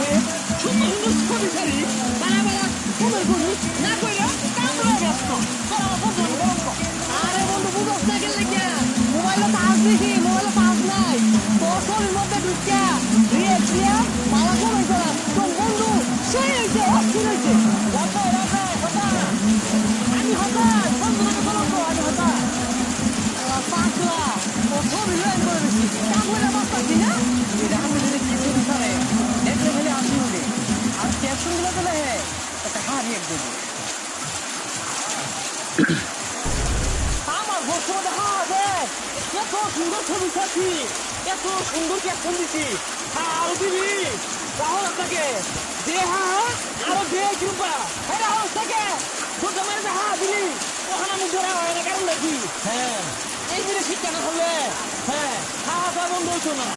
হয়ে সুন্দর সুন্দর ছবি ছাড়ি বালা বালা কমের করি না কইরা কামড়ে ব্যস্ত তোর আমার বন্ধু বন্ধ আরে বন্ধু বুঝছ না গেলে কি মোবাইলে চার্জ দিছি মোবাইলে চার্জ নাই তোর শরীর মধ্যে ঢুকিয়া রিয়েক্ট দিয়া বালা কমে করা তোর বন্ধু সেই হইছে অস্থির হইছে রাখো রাখো কথা আমি হতাশ বন্ধু নাকি বলতো আমি হতাশ পাঁচলা ও ছবি লাইন করে দিছি কামড়ে বসতাছি না এটা আমি যদি কিছু বিচারে দেখলে ফেলে আসি হবে আর ক্যাপশন গুলো দিলে একটা হারিয়ে দেবো আমার বর্তমানে হবে এত সুন্দর ছবি ছাড়ছি এত সুন্দর ক্যাপশন দিছি আর দিবি রাহুল আপনাকে দে আরো দে কৃপা হ্যাঁ রাহুল থেকে তোর জমার দিলি ওখানে আমি ধরা হয় না কারণ নাকি হ্যাঁ এই জিনিস শিক্ষা না হলে হ্যাঁ খাওয়া দাওয়া বন্ধ হইতো না